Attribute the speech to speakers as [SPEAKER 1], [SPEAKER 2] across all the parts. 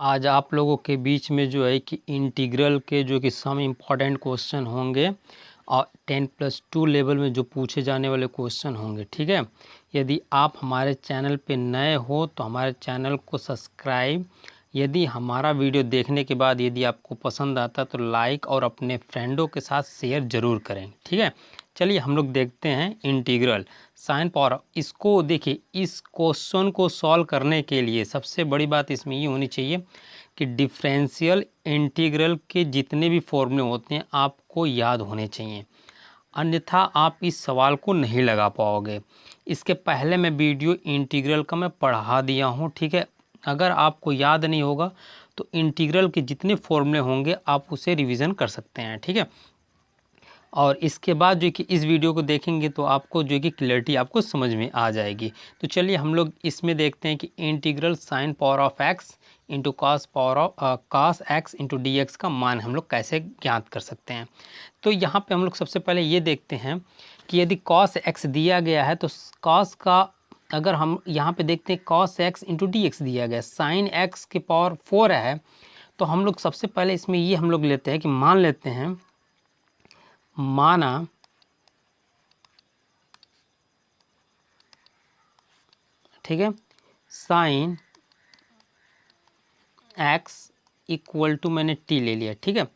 [SPEAKER 1] आज आप लोगों के बीच में जो है कि इंटीग्रल के जो कि सम इम्पॉर्टेंट क्वेश्चन होंगे और 10+2 लेवल में जो पूछे जाने वाले क्वेश्चन होंगे। ठीक है, यदि आप हमारे चैनल पे नए हो तो हमारे चैनल को सब्सक्राइब, यदि हमारा वीडियो देखने के बाद यदि आपको पसंद आता तो लाइक और अपने फ्रेंडों के साथ शेयर ज़रूर करें। ठीक है, चलिए हम लोग देखते हैं इंटीग्रल साइन पावर। इसको देखिए, इस क्वेश्चन को सॉल्व करने के लिए सबसे बड़ी बात इसमें ये होनी चाहिए कि डिफरेंशियल इंटीग्रल के जितने भी फॉर्मूले होते हैं आपको याद होने चाहिए, अन्यथा आप इस सवाल को नहीं लगा पाओगे। इसके पहले मैं वीडियो इंटीग्रल का मैं पढ़ा दिया हूँ। ठीक है, अगर आपको याद नहीं होगा तो इंटीग्रल के जितने फॉर्मूले होंगे आप उसे रिवीजन कर सकते हैं। ठीक है, और इसके बाद जो कि इस वीडियो को देखेंगे तो आपको जो कि क्लियरिटी आपको समझ में आ जाएगी। तो चलिए हम लोग इसमें देखते हैं कि integral sine power of x into cos power of cos x into d x का मान हम लोग कैसे ज्ञात कर सकते हैं। तो यहाँ पे हम लोग सबसे पहले ये देखते हैं कि यदि कॉस एक्स दिया गया है तो कॉस का, अगर हम यहाँ पे देखते हैं cos x into d x दिया गया, साइन एक्स की पावर 4 है, तो हम लोग सबसे पहले इसमें ये हम लोग लेते हैं कि मान लेते हैं, माना ठीक है, साइन एक्स इक्वल टू मैंने टी ले लिया। ठीक है,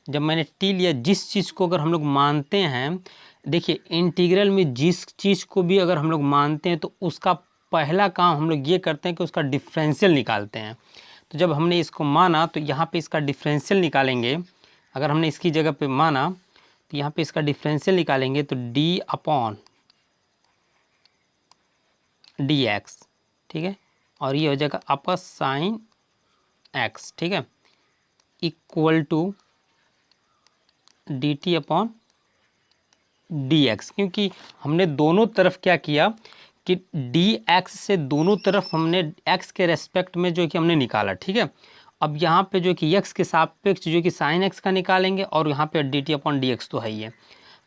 [SPEAKER 1] जब मैंने टी लिया, जिस चीज़ को अगर हम लोग मानते हैं, देखिए इंटीग्रल में जिस चीज़ को भी अगर हम लोग मानते हैं तो उसका पहला काम हम लोग ये करते हैं कि उसका डिफरेंशियल निकालते हैं। तो जब हमने इसको माना तो यहाँ पे इसका डिफरेंशियल निकालेंगे। अगर हमने इसकी जगह पे माना तो यहाँ पे इसका डिफरेंशियल निकालेंगे तो डी अपॉन डी एक्स। ठीक है, और ये हो जाएगा आपका साइन एक्स। ठीक है, equal to d t upon d x, क्योंकि हमने दोनों तरफ क्या किया कि डी एक्स से दोनों तरफ हमने एक्स के रेस्पेक्ट में जो कि हमने निकाला। ठीक है, अब यहाँ पे जो कि एक्स के सापेक्ष जो कि साइन एक्स का निकालेंगे और यहाँ पे D t upon d x तो है ही है।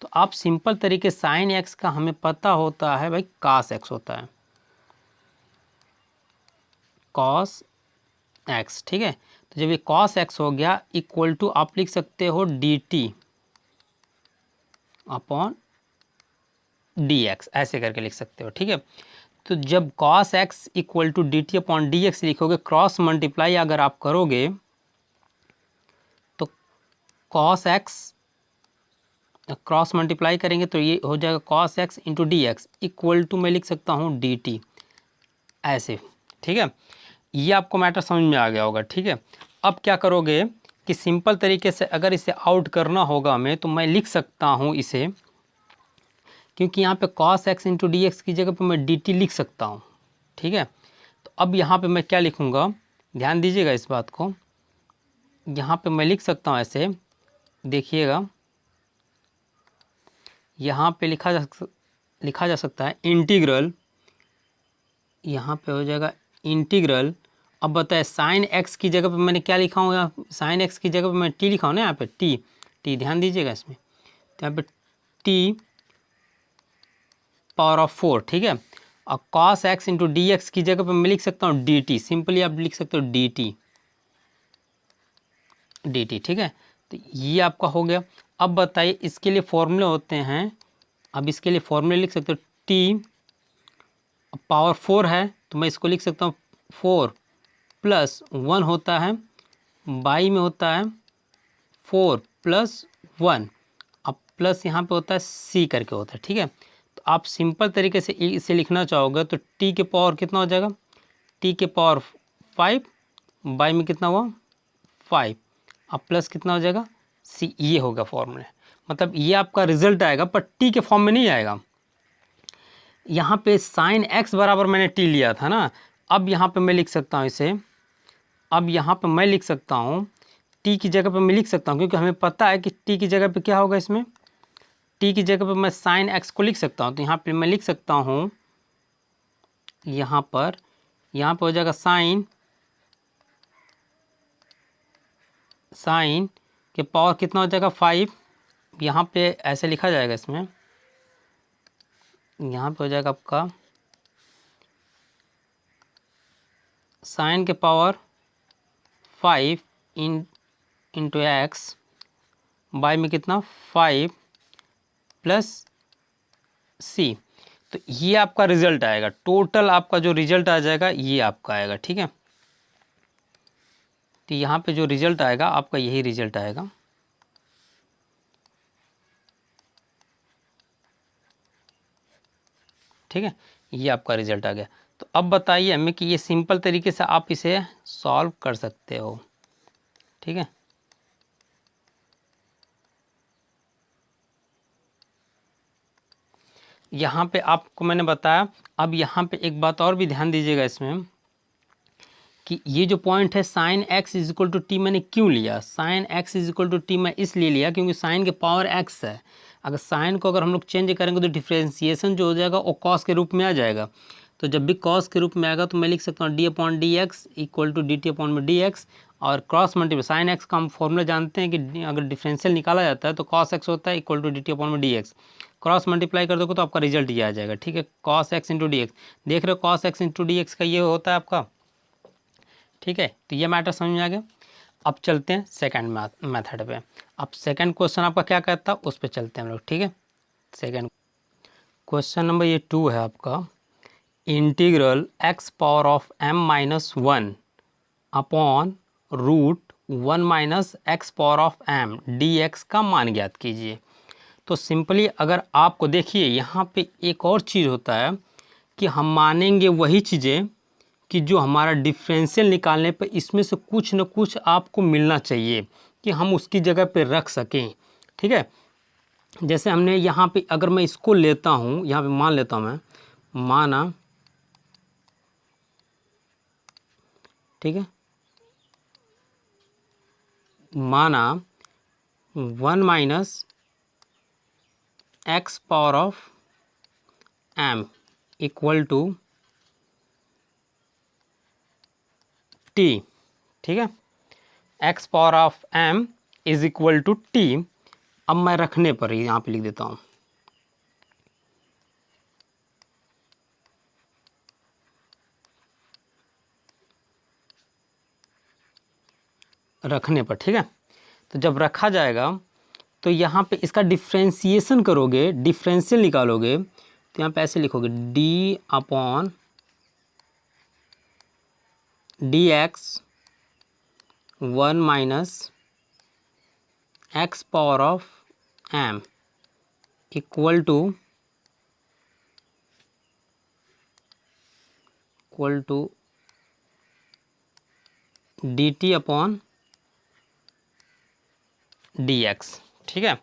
[SPEAKER 1] तो आप सिंपल तरीके साइन एक्स का हमें पता होता है भाई कॉस एक्स होता है, कॉस एक्स। ठीक है, तो जब ये कॉस एक्स हो गया इक्वल टू आप लिख सकते हो d t upon d x, ऐसे करके लिख सकते हो। ठीक है, तो जब cos x equal to d t upon d x लिखोगे, क्रॉस मल्टीप्लाई अगर आप करोगे तो कॉस एक्स क्रॉस मल्टीप्लाई करेंगे तो ये हो जाएगा cos x into d x equal to मैं लिख सकता हूँ डी टी, ऐसे। ठीक है, ये आपको मैटर समझ में आ गया होगा। ठीक है, अब क्या करोगे कि सिंपल तरीके से अगर इसे आउट करना होगा हमें तो मैं लिख सकता हूँ इसे, क्योंकि यहाँ पे cos x into d x की जगह पे मैं dt लिख सकता हूँ। ठीक है, तो अब यहाँ पे मैं क्या लिखूँगा, ध्यान दीजिएगा इस बात को। यहाँ पे मैं लिख सकता हूँ ऐसे, देखिएगा यहाँ पे लिखा जा सकता है इंटीग्रल, यहाँ पे हो जाएगा इंटीग्रल। अब बताए साइन x की जगह पे मैंने क्या लिखा हूँ, यहाँ साइन x की जगह पे मैं t लिखा हूँ ना, यहाँ पे t ध्यान दीजिएगा इसमें, तो यहाँ पे t पावर ऑफ 4। ठीक है, और cos x into d x की जगह पे मैं लिख सकता हूँ डी टी, सिंपली आप लिख सकते हो डी टी। ठीक है, तो ये आपका हो गया। अब बताइए इसके लिए फॉर्मूले होते हैं, अब इसके लिए फॉर्मूले लिख सकते हो टी पावर 4 है तो मैं इसको लिख सकता हूँ 4 प्लस 1 होता है, बाई में होता है 4 प्लस 1, अब प्लस यहाँ पे होता है सी करके होता है। ठीक है, तो आप सिंपल तरीके से इसे लिखना चाहोगे तो टी के पावर कितना हो जाएगा, टी के पावर 5 बाई में कितना हुआ 5, अब प्लस कितना हो जाएगा सी, ये होगा फॉर्मूला। मतलब ये आपका रिजल्ट आएगा पर टी के फॉर्म में नहीं आएगा। यहाँ पे साइन एक्स बराबर मैंने टी लिया था ना, अब यहाँ पे मैं लिख सकता हूँ इसे, अब यहाँ पे मैं लिख सकता हूँ टी की जगह पे मैं लिख सकता हूँ, क्योंकि हमें पता है कि टी की जगह पे क्या होगा, इसमें टी की जगह पे मैं साइन एक्स को लिख सकता हूँ। तो यहाँ पे मैं लिख सकता हूँ, यहाँ पे हो जाएगा साइन के पावर कितना हो जाएगा 5, यहाँ पे ऐसे लिखा जाएगा, इसमें यहाँ पे हो जाएगा आपका साइन के पावर 5 इंटू एक्स बाई में कितना 5 प्लस सी। तो ये आपका रिजल्ट आएगा, टोटल आपका जो रिजल्ट आ जाएगा ये आपका आएगा। ठीक है, तो यहाँ पे जो रिजल्ट आएगा आपका यही रिजल्ट आएगा। ठीक है, ये आपका रिजल्ट आ गया। तो अब बताइए हमें कि ये सिंपल तरीके से आप इसे सॉल्व कर सकते हो। ठीक है, यहाँ पे आपको मैंने बताया। अब यहाँ पे एक बात और भी ध्यान दीजिएगा इसमें कि ये जो पॉइंट है sine x is equal to t मैंने क्यों लिया। Sine x is equal to t मैं इसलिए लिया क्योंकि साइन के पावर एक्स है। अगर साइन को अगर हम लोग चेंज करेंगे तो डिफ्रेंसिएशन जो हो जाएगा वो कॉस के रूप में आ जाएगा। तो जब भी कॉस के रूप में आएगा तो मैं लिख सकता हूँ d upon d x equal to d t upon में डी एक्स, और क्रॉस मल्टीप्लाई साइन एक्स का हम फॉर्मूला जानते हैं कि अगर डिफरेंशियल निकाला जाता है तो कॉस एक्स होता है equal to d t upon में डी एक्स। क्रॉस मल्टीप्लाई कर दोगे तो आपका रिजल्ट ये आ जाएगा। ठीक है, cos x into d x, देख रहे हो cos x into d x का ये होता है आपका। ठीक है, तो ये मैटर समझ में आ गया। अब चलते हैं सेकंड मेथड पे। अब सेकंड क्वेश्चन आपका क्या कहता है उस पर चलते हैं हम लोग। ठीक है, सेकंड क्वेश्चन नंबर ये 2 है आपका। Integral x power of m minus 1 upon root 1 minus x power of m dx का मान ज्ञात कीजिए। तो सिंपली अगर आपको देखिए यहाँ पे एक और चीज़ होता है कि हम मानेंगे वही चीज़ें कि जो हमारा डिफरेंशियल निकालने पे इसमें से कुछ न कुछ आपको मिलना चाहिए कि हम उसकी जगह पे रख सकें। ठीक है, जैसे हमने यहाँ पे अगर मैं इसको लेता हूँ, यहाँ पे मान लेता हूँ मैं, माना, ठीक है, माना 1 minus x power of m equal to t. ठीक है, x power of m is equal to t. अब मैं रखने पर ही यहाँ पे लिख देता हूँ रखने पर। ठीक है, तो जब रखा जाएगा तो यहाँ पे इसका डिफ्रेंसिएशन करोगे, डिफरेंशियल निकालोगे तो यहाँ पे ऐसे लिखोगे d upon d x 1 minus x power of m equal to d t upon d x. ठीक है,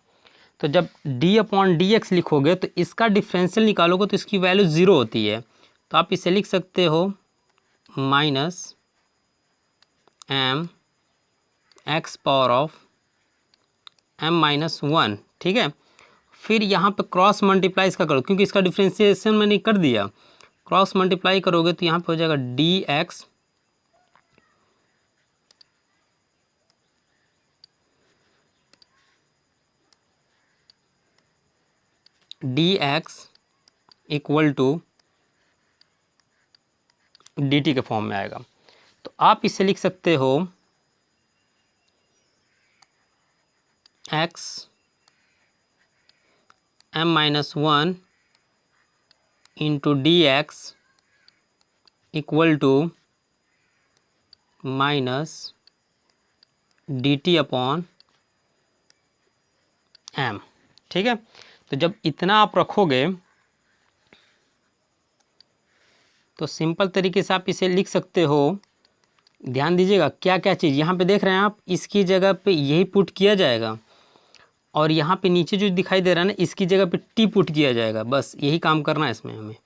[SPEAKER 1] तो जब d अपॉन डी एक्स लिखोगे तो इसका डिफरेंशियल निकालोगे तो इसकी वैल्यू 0 होती है। तो आप इसे लिख सकते हो minus m x power of m minus 1। ठीक है, फिर यहाँ पे क्रॉस मल्टीप्लाई इसका करो क्योंकि इसका डिफरेंशिएशन मैंने कर दिया। क्रॉस मल्टीप्लाई करोगे तो यहाँ पे हो जाएगा d x equal to d t के फॉर्म में आएगा। तो आप इसे लिख सकते हो x m minus 1 into d x equal to minus d t upon m। ठीक है, तो जब इतना आप रखोगे तो सिंपल तरीके से आप इसे लिख सकते हो। ध्यान दीजिएगा क्या क्या चीज़ यहाँ पे देख रहे हैं आप, इसकी जगह पे यही पुट किया जाएगा और यहाँ पे नीचे जो दिखाई दे रहा है ना इसकी जगह पे टी पुट किया जाएगा। बस यही काम करना है इसमें हमें।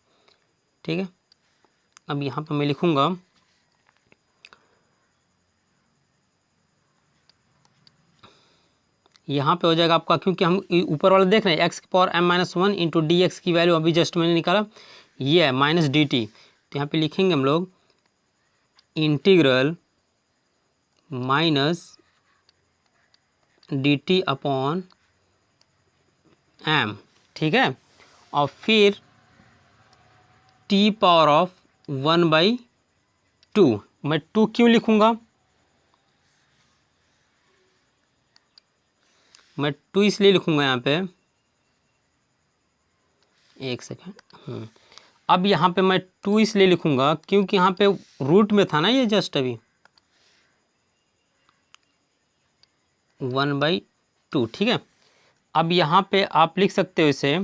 [SPEAKER 1] ठीक है, अब यहाँ पे मैं लिखूँगा यहाँ पे हो जाएगा आपका, क्योंकि हम ऊपर वाला देख रहे हैं एक्स की power m minus 1 into d x की वैल्यू अभी जस्ट मैंने निकाला ये है माइनस डी टी। तो यहाँ पे लिखेंगे हम लोग integral minus d t upon m। ठीक है, और फिर t पावर ऑफ 1/2। मैं 2 क्यों लिखूँगा मैं 2 इसलिए लिखूँगा यहाँ पे, एक सेकेंड। अब यहाँ पे मैं 2 इसलिए लिखूँगा क्योंकि यहाँ पे रूट में था ना ये जस्ट अभी 1/2, ठीक है। अब यहाँ पे आप लिख सकते हो इसे,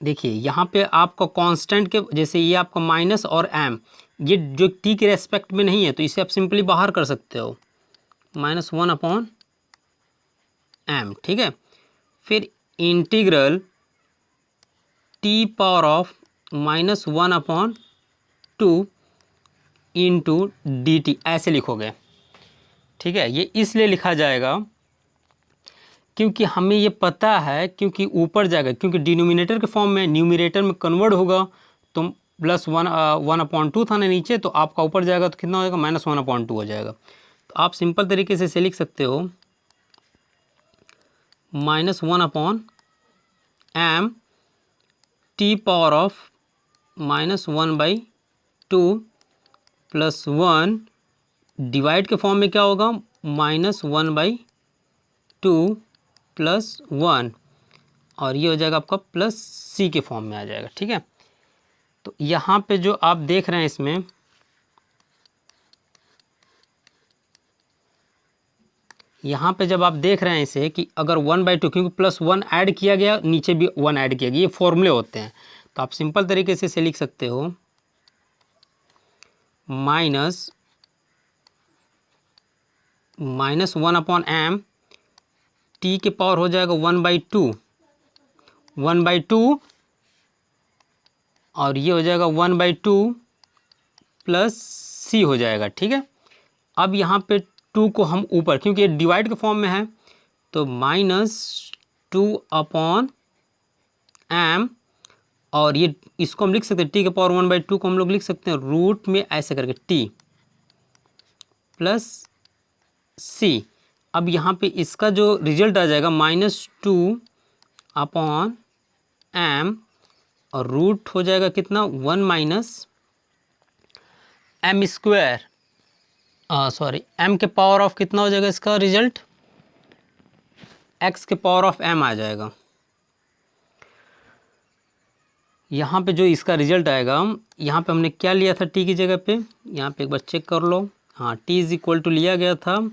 [SPEAKER 1] देखिए यहाँ पे आपका कांस्टेंट के जैसे ये आपका माइनस और m, ये जो t के रेस्पेक्ट में नहीं है तो इसे आप सिंपली बाहर कर सकते हो, -1/m, ठीक है। फिर integral t power of -1/2 into dt ऐसे लिखोगे, ठीक है। ये इसलिए लिखा जाएगा क्योंकि हमें ये पता है, क्योंकि ऊपर जाएगा, क्योंकि डिनोमिनेटर के फॉर्म में न्यूमिनेटर में कन्वर्ट होगा तो +1/2 था ना नीचे, तो आपका ऊपर जाएगा तो कितना हो जाएगा, -1/2 हो जाएगा। तो आप सिंपल तरीके से इसे लिख सकते हो -1/m t power of -1/2 + 1 divide के फॉर्म में क्या होगा, -1/2 + 1 और ये हो जाएगा आपका +c के फॉर्म में आ जाएगा, ठीक है। तो यहाँ पे जो आप देख रहे हैं इसमें, यहाँ पे जब आप देख रहे हैं इसे कि अगर 1/2, क्योंकि +1 ऐड किया गया, नीचे भी 1 ऐड किया गया, ये फॉर्मूले होते हैं, तो आप सिंपल तरीके से इसे लिख सकते हो -1/m t के पावर हो जाएगा 1/2 और ये हो जाएगा 1/2 + c हो जाएगा, ठीक है। अब यहाँ पे 2 को हम ऊपर, क्योंकि ये डिवाइड के फॉर्म में है, तो -2/m और ये इसको हम लिख सकते हैं t के पावर 1/2 को हम लोग लिख सकते हैं रूट में ऐसे करके t + c। अब यहाँ पे इसका जो रिजल्ट आ जाएगा -2/m और रूट हो जाएगा कितना, 1 - m², सॉरी m के पावर ऑफ कितना हो जाएगा इसका रिजल्ट, x के पावर ऑफ m आ जाएगा। यहाँ पे जो इसका रिजल्ट आएगा, यहाँ पे हमने क्या लिया था t की जगह पे, यहाँ पे एक बार चेक कर लो, हाँ t = लिया गया था,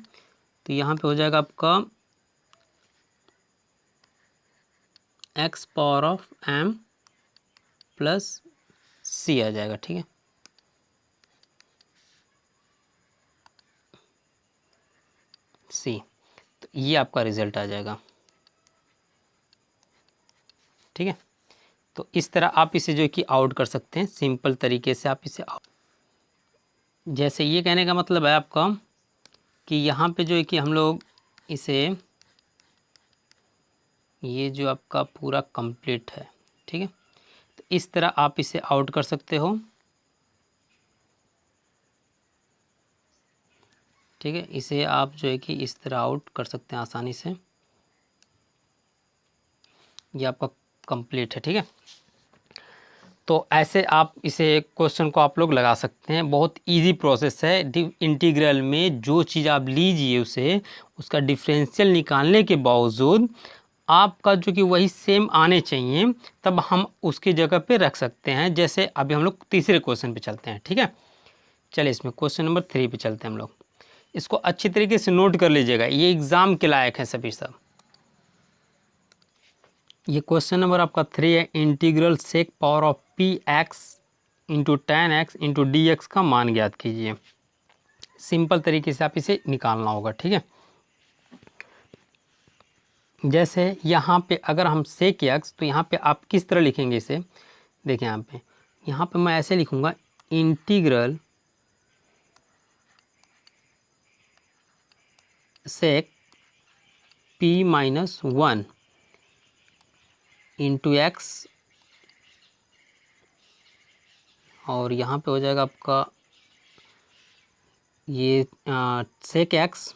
[SPEAKER 1] तो यहाँ पे हो जाएगा आपका x power of m + c आ जाएगा, ठीक है। c, तो ये आपका रिजल्ट आ जाएगा, ठीक है। तो इस तरह आप इसे जो है कि आउट कर सकते हैं, सिंपल तरीके से आप इसे आउट, जैसे ये कहने का मतलब है आपका कि यहाँ पे जो है कि हम लोग इसे, ये जो आपका पूरा कंप्लीट है, ठीक है, तो इस तरह आप इसे आउट कर सकते हो, ठीक है। इसे आप जो है कि इस तरह आउट कर सकते हैं आसानी से, ये आपका कंप्लीट है, ठीक है। तो ऐसे आप इसे क्वेश्चन को आप लोग लगा सकते हैं, बहुत इजी प्रोसेस है। इंटीग्रल में जो चीज़ आप लीजिए उसे, उसका डिफरेंशियल निकालने के बावजूद आपका जो कि वही सेम आने चाहिए, तब हम उसकी जगह पे रख सकते हैं। जैसे अभी हम लोग तीसरे क्वेश्चन पे चलते हैं, ठीक है। चलिए इसमें क्वेश्चन नंबर 3 पे चलते हैं हम लोग। इसको अच्छी तरीके से नोट कर लीजिएगा, ये एग्ज़ाम के लायक है सभी सब। ये क्वेश्चन नंबर आपका 3 है, integral sec power of px into tan x into dx का मान ज्ञात कीजिए। सिंपल तरीके से आप इसे निकालना होगा, ठीक है। जैसे यहाँ पे अगर हम सेक x, तो यहाँ पे आप किस तरह लिखेंगे इसे, देखिए यहाँ पे मैं ऐसे लिखूँगा, इंटीग्रल सेक p-1 इंटू एक्स, और यहाँ पे हो जाएगा आपका ये sec x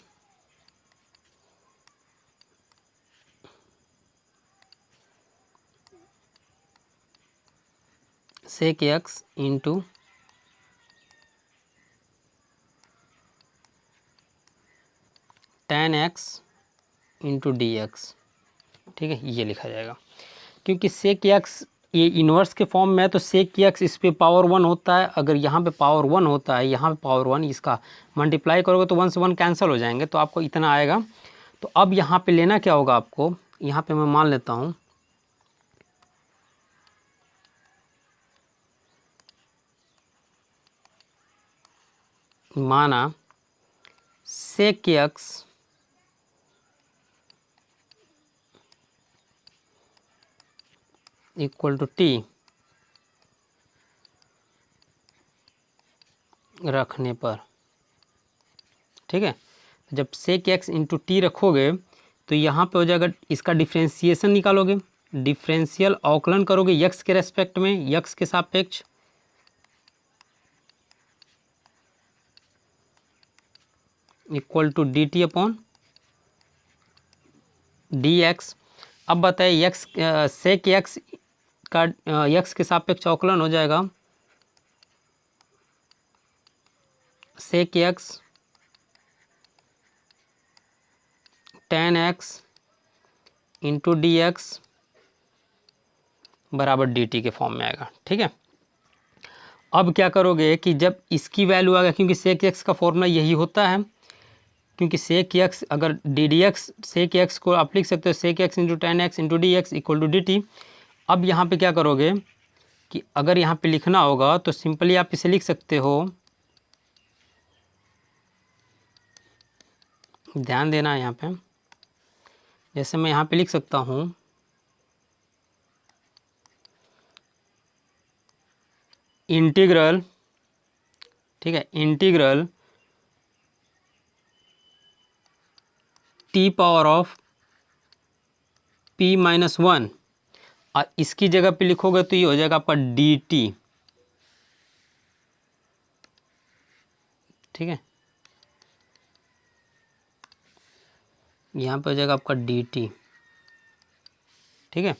[SPEAKER 1] into tan x into d x, ठीक है, ये लिखा जाएगा। क्योंकि सेक एक्स ये इन्वर्स के फॉर्म में है तो सेक एक्स इस पे पावर 1 होता है, अगर यहाँ पे पावर 1 होता है, यहाँ पे पावर 1, इसका मल्टीप्लाई करोगे तो 1 से 1 कैंसिल हो जाएंगे, तो आपको इतना आएगा। तो अब यहाँ पे लेना क्या होगा आपको, यहाँ पे मैं मान लेता हूँ माना sec x equal to t रखने पर, ठीक है, जब सेक एक्स इंटू टी रखोगे तो यहाँ पे हो जाएगा, इसका डिफ्रेंसिएशन निकालोगे, डिफरेंशियल अवकलन करोगे यक्स के रेस्पेक्ट में, यक्स के सापेक्ष, equal to d t upon d x. अब बताइए यक्स सेक एक्स का यक्स के सापेक्ष अवकलन हो जाएगा sec x tan x into d x बराबर डी टी के फॉर्म में आएगा, ठीक है। अब क्या करोगे कि जब इसकी वैल्यू आ गया, क्योंकि सेक एक्स का फॉर्मूला यही होता है, क्योंकि सेक एक्स अगर d d x, sec x को आप लिख सकते हो sec x into tan x into d x equal to d t. अब यहाँ पे क्या करोगे कि अगर यहाँ पे लिखना होगा तो सिंपली आप इसे लिख सकते हो, ध्यान देना यहाँ पे, जैसे मैं यहाँ पे लिख सकता हूँ इंटीग्रल, ठीक है, integral T power of p minus 1, और इसकी जगह पे लिखोगे तो ये हो जाएगा आपका डी टी, ठीक है, यहाँ पे हो जाएगा आपका डी टी, ठीक है।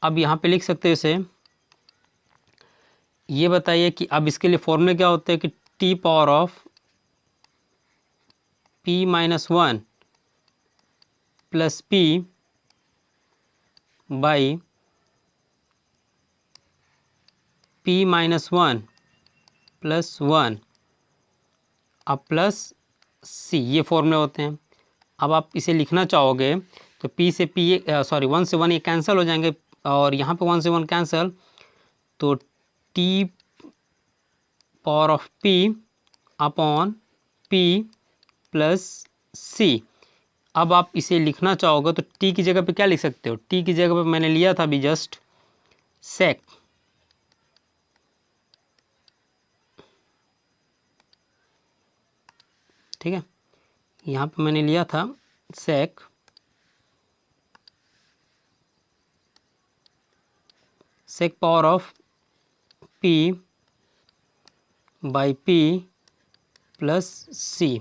[SPEAKER 1] अब यहाँ पे लिख सकते हो इसे, ये बताइए कि अब इसके लिए फॉर्मूले क्या होते हैं कि T power of p minus 1 plus p by p minus 1 plus 1 अब प्लस c, ये फॉर्मूले होते हैं। अब आप इसे लिखना चाहोगे तो p से p, सॉरी 1 से 1 ये कैंसिल हो जाएंगे, और यहाँ पे 1 से 1 कैंसिल, तो t power of p upon p plus c। अब आप इसे लिखना चाहोगे तो t की जगह पे क्या लिख सकते हो, t की जगह पे मैंने लिया था अभी जस्ट सेक, ठीक है, यहाँ पे मैंने लिया था sec sec power of p by p plus c,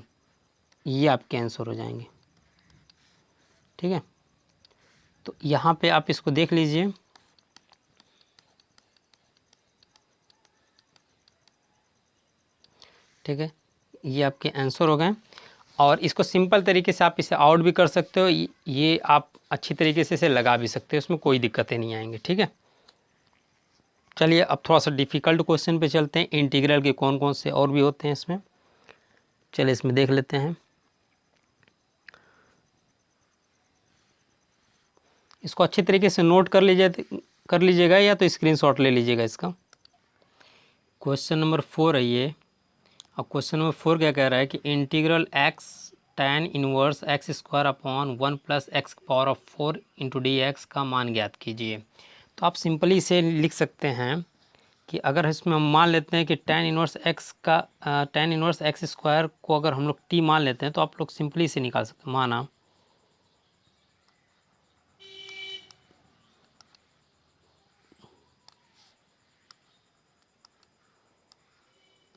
[SPEAKER 1] ये आपके आंसर हो जाएंगे, ठीक है। तो यहाँ पे आप इसको देख लीजिए, ठीक है, ये आपके आंसर हो गए। और इसको सिंपल तरीके से आप इसे आउट भी कर सकते हो, ये आप अच्छी तरीके से इसे लगा भी सकते हो, इसमें कोई दिक्कतें नहीं आएंगी, ठीक है। चलिए अब थोड़ा सा डिफ़िकल्ट क्वेश्चन पे चलते हैं, इंटीग्रल के कौन कौन से और भी होते हैं इसमें, चलिए इसमें देख लेते हैं। इसको अच्छी तरीके से नोट कर लीजिएगा या तो स्क्रीनशॉट ले लीजिएगा इसका। क्वेश्चन नंबर 4 है ये। अब क्वेश्चन नंबर 4 क्या कह रहा है कि integral x tan inverse x square upon 1 plus x power of 4 into d x का मान ज्ञात कीजिए। तो आप सिंपली इसे लिख सकते हैं कि अगर इसमें हम मान लेते हैं कि tan इनवर्स एक्स स्क्वायर को अगर हम लोग t मान लेते हैं तो आप लोग सिंपली इसे निकाल सकते हैं।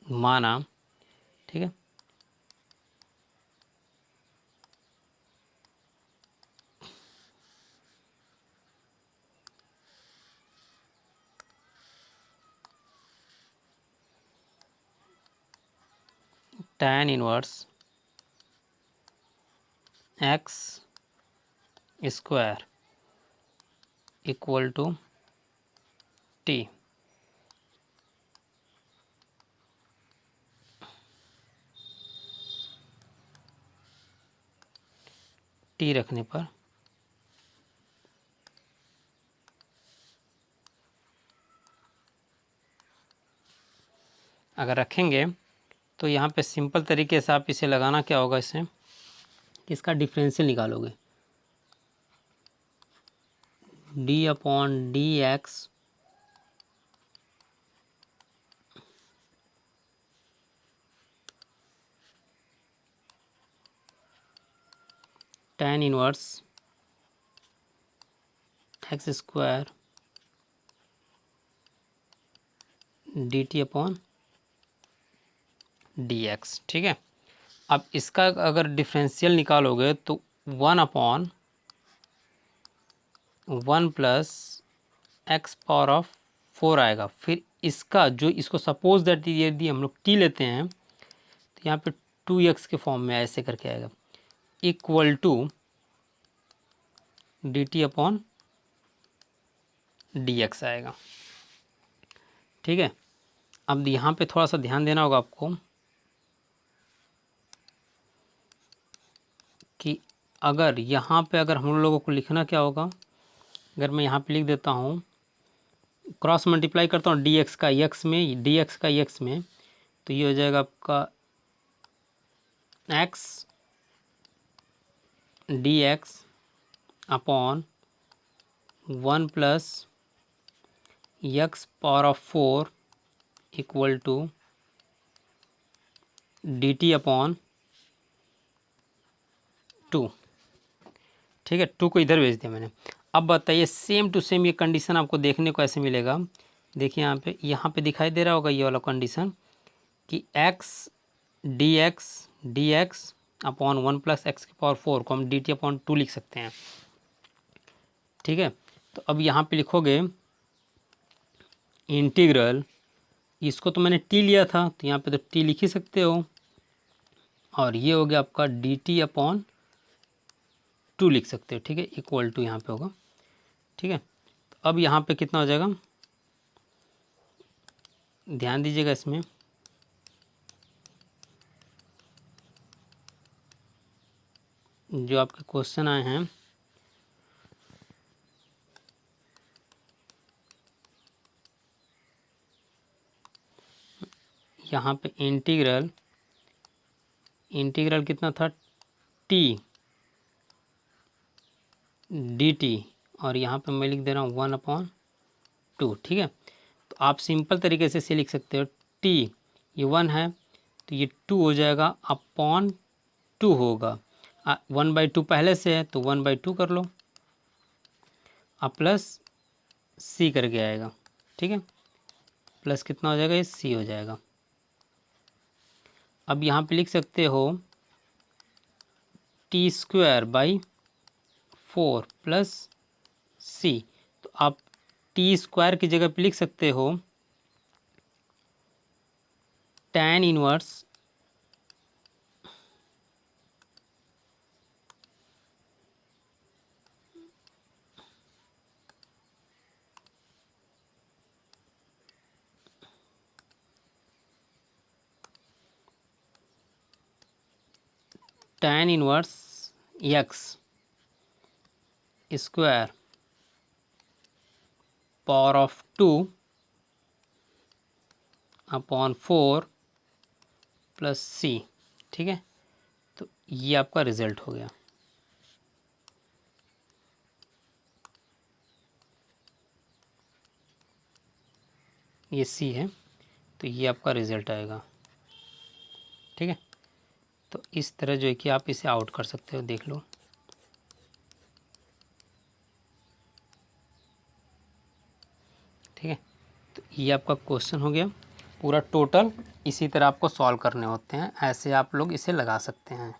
[SPEAKER 1] माना, ठीक है, tan inverse x square equal to t. T रखने पर अगर रखेंगे तो यहाँ पे सिंपल तरीके से आप इसे लगाना क्या होगा, इसे इसका डिफरेंशियल निकालोगे, D upon d x tan inverse x square D t upon d x. ठीक है, अब इसका अगर डिफरेंशियल निकालोगे तो 1 upon 1 plus x power of 4 आएगा। फिर इसका जो इसको सपोज दैट यदि हम लोग टी लेते हैं तो यहाँ पे 2x के फॉर्म में ऐसे करके आएगा, equal to d t upon d x आएगा। ठीक है, अब यहाँ पे थोड़ा सा ध्यान देना होगा आपको कि अगर यहाँ पे अगर हम लोगों को लिखना क्या होगा, अगर मैं यहाँ पे लिख देता हूँ, क्रॉस मल्टीप्लाई करता हूँ डी एक्स का एक्स में, डी एक्स का एक्स में, तो ये हो जाएगा आपका x d x upon 1 plus x power of 4 equal to d t upon 2। ठीक है, 2 को इधर भेज दिया मैंने। अब बताइए सेम टू सेम ये कंडीशन आपको देखने को ऐसे मिलेगा। देखिए यहाँ पे दिखाई दे रहा होगा ये वाला कंडीशन कि x d x upon 1 plus x की पावर 4 को हम डी टी अपॉन 2 लिख सकते हैं। ठीक है, तो अब यहाँ पे लिखोगे इंटीग्रल, इसको तो मैंने टी लिया था तो यहाँ पे तो टी लिख ही सकते हो, और ये हो गया आपका डी टी अपॉन 2 लिख सकते हो। ठीक है, इक्वल टू यहाँ पे होगा। ठीक है, तो अब यहाँ पे कितना हो जाएगा, ध्यान दीजिएगा इसमें, जो आपके क्वेश्चन आए हैं यहाँ पे इंटीग्रल कितना था, टी डी टी, और यहाँ पे मैं लिख दे रहा हूँ 1/2। ठीक है, तो आप सिंपल तरीके से इसे लिख सकते हो, टी ये 1 है तो ये 2 हो जाएगा, अपॉन 2 होगा, 1/2 पहले से है तो 1/2 कर लो, अब प्लस सी करके आएगा। ठीक है, प्लस कितना हो जाएगा, ये सी हो जाएगा। अब यहाँ पे लिख सकते हो टी स्क्वायर बाई 4 प्लस सी, तो आप टी स्क्वायर की जगह पे लिख सकते हो tan inverse tan inverse x square power of 2 upon 4 plus c. ठीक है, तो ये आपका रिजल्ट हो गया। ये सी है तो ये आपका रिजल्ट आएगा। ठीक है, तो इस तरह जो है कि आप इसे आउट कर सकते हो, देख लो। ठीक है, तो ये आपका क्वेश्चन हो गया पूरा टोटल। इसी तरह आपको सॉल्व करने होते हैं, ऐसे आप लोग इसे लगा सकते हैं।